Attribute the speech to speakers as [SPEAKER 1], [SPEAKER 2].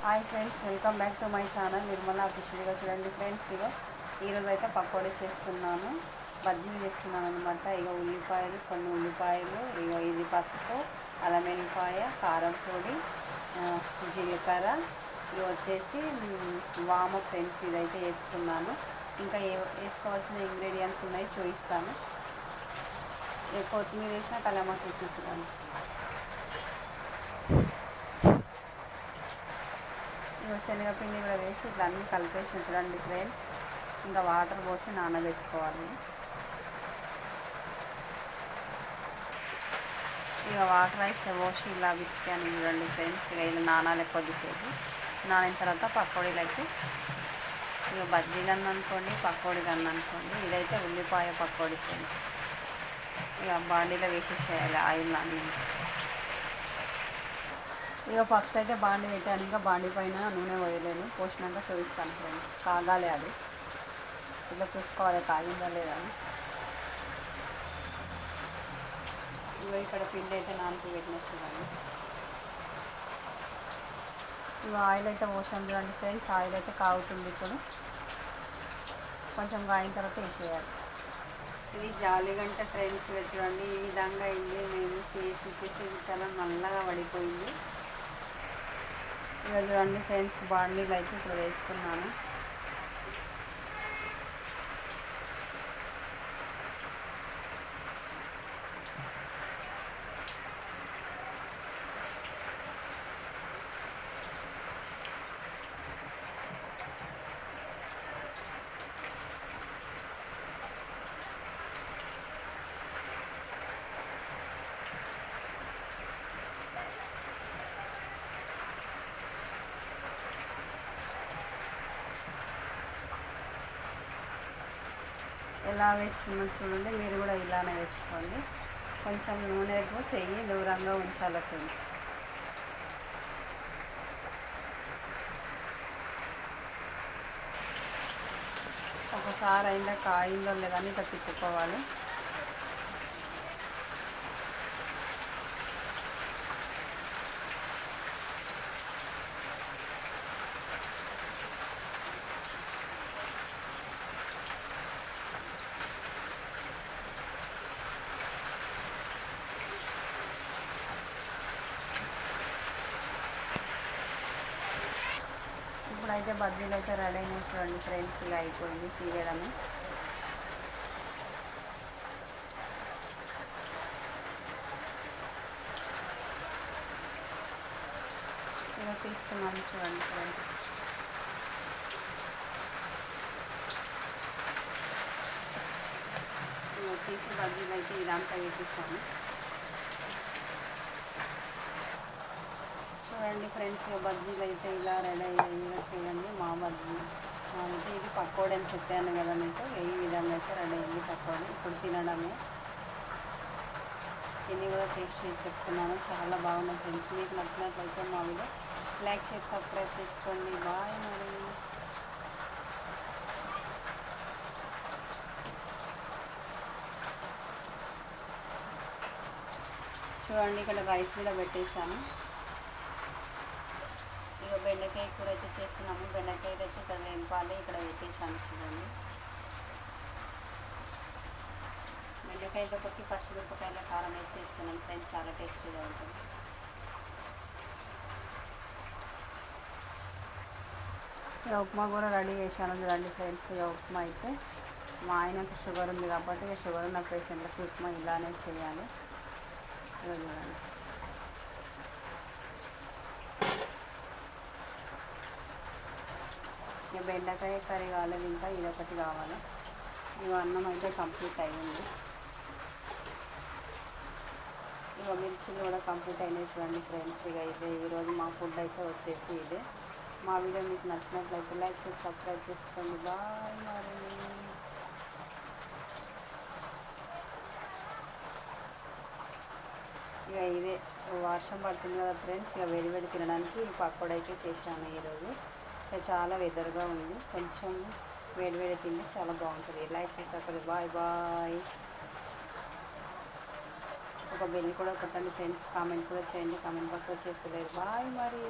[SPEAKER 1] Hi friends, welcome back to my channel Nirmala అఫీషియల్గా. చూడండి friends, ఈరోజు అయితే పకోడీ చేస్తున్నాను, బజ్జీలు చేస్తున్నాను అనమాట. కొన్ని ఉల్లిపాయలు, ఇది పసుపు, అల్లం వెల్లిపాయ, కారం పొడి, జీలకర్ర, ఇవి వచ్చేసి వాము ఫ్రెండ్స్. ఇదైతే వేసుకున్నాను. ఇంకా వేసుకోవాల్సిన ఇంగ్రీడియంట్స్ ఉన్నాయి, చూపిస్తాను. కొత్తిమీర వేసిన, కలమాకు వేసిన. చూడండి, శనగపిండి కూడా వేసి ఇట్లా అన్నీ కలిపేసిన. చూడండి ఫ్రెండ్స్, ఇంకా వాటర్ పోసి నానబెట్టుకోవాలి. ఇక వాటర్ అయితే పోసి ఇలా విసికాను. చూడండి ఫ్రెండ్స్, ఇక ఇలా నానాలి కొద్దిసేపు. నానిన తర్వాత పకోడీలు అయితే ఇక బజ్జీలు అన్న అనుకోండి, పకోడీలు అన్న అనుకోండి. ఇదైతే ఉల్లిపాయ పకోడీ ఫ్రెండ్స్. ఇక బాండీలో వేసేసేయాలి ఆయిల్ నాని. ఇక ఫస్ట్ అయితే బాండి పెట్టాను, ఇంకా బాండి పైన నూనె పోయలేను. పోసినాక చూపిస్తాను ఫ్రెండ్స్. కాగాలి, అది ఇట్లా చూసుకోవాలి కాగిందా లేదా. ఇక ఇక్కడ పిండి అయితే నాలుగు పెట్టిన. చూడండి, ఇక ఆయిల్ అయితే పోసాను. చూడండి ఫ్రెండ్స్, ఆయిల్ అయితే కాగుతుంది. ఇప్పుడు కొంచెం కాగిన తర్వాత వేసేయాలి. ఇది జాలిగంట ఫ్రెండ్స్. చూడండి, ఈ విధంగా అయింది. మేము చేసి చాలా నల్లగా పడిపోయింది. ఇక చూడండి ఫ్రెండ్స్, బాండీలు అయితే ఇప్పుడు వేసుకున్నాను. ఎలా వేస్తున్నా చూడండి, మీరు కూడా ఇలానే వేసుకోండి. కొంచెం నూనెకు చెయ్యి దూరంగా ఉంచాలి ఫ్రెండ్స్. ఒకసారి అయిందా కాయిందో లేదని ఇట్లా తిప్పుకోవాలి. ఇప్పుడైతే బజ్జీలు అయితే రెడీ అయినాయి. చూడండి ఫ్రెండ్స్, ఇలా అయిపోయింది తీయడము. ఇలా తీస్తున్నాను. చూడండి ఫ్రెండ్స్, ఇలా తీసి బజ్జీలు అయితే ఇదంతా వేసేసాను. చూడండి ఫ్రెండ్స్, బజ్జీలు అయితే ఇలా రెడీ అయ్యాయి. చూడండి, మా బజ్జీ అయితే ఇది పకోడీ అని చెప్పాను కదా మీకు. ఈ విధంగా అయితే రెడీ అయ్యింది పకోడీ. ఇప్పుడు తినడమే. తిని కూడా టేస్ట్ చేసి చెప్తున్నాను, చాలా బాగున్నాయి ఫ్రెండ్స్. మీకు నచ్చినట్లయితే మా వీడియో లైక్ చేసి సబ్స్క్రైబ్ చేసుకోండి. బాయ్ మరి. చూడండి, ఇక్కడ రైస్ కూడా పెట్టేశాను. ఇక బెండకాయ కూర అయితే చేస్తున్నాము. బెండకాయ అయితే ఇక్కడ వేపాలి, ఇక్కడ పెట్టేసాను. చూడండి, బెండకాయతో కొట్టి పచ్చిమిరపకాయల కారం వేసి చేస్తున్నాం ఫ్రెండ్స్, చాలా టేస్టీగా ఉంటుంది. ఇక ఉప్మా కూడా రెడీ చేశాను. చూడండి ఫ్రెండ్స్, ఇక ఉప్మా అయితే మా ఆయనకు షుగర్ ఉంది కాబట్టి ఇక షుగర్ ఉన్న పేషెంట్లకి ఉప్మా ఇలానే చేయాలి. ఇక చూడండి, ఇక బెండకాయ కర్రీ కాలేదు, ఇంకా ఇదొకటి కావాలి. ఇక అన్నం అయితే కంప్లీట్ అయ్యింది. ఇక మిర్చిలు కూడా కంప్లీట్ అయినాయి. చూడండి ఫ్రెండ్స్, ఇక ఇదే ఈరోజు మా ఫుడ్ అయితే వచ్చేసి ఇదే. మా వీడియో మీకు నచ్చినట్లయితే లైక్ చేసి సబ్స్క్రైబ్ చేసుకోండి. బాయ్ మరి. ఇక ఇదే వర్షం పడుతుంది కదా ఫ్రెండ్స్, ఇక వేడి తినడానికి పకోడీ అయితే చేశాను ఈరోజు. ఇక చాలా వెదర్గా ఉంది, కొంచెం వేడి తింటే చాలా బాగుంటుంది. లైక్ చేసాక బాయ్ బాయ్. ఒక బెల్ కూడా కొట్టండి ఫ్రెండ్స్. కామెంట్ కూడా చేయండి, కామెంట్ బాక్స్లో చేస్తలేరు. బాయ్ మరి.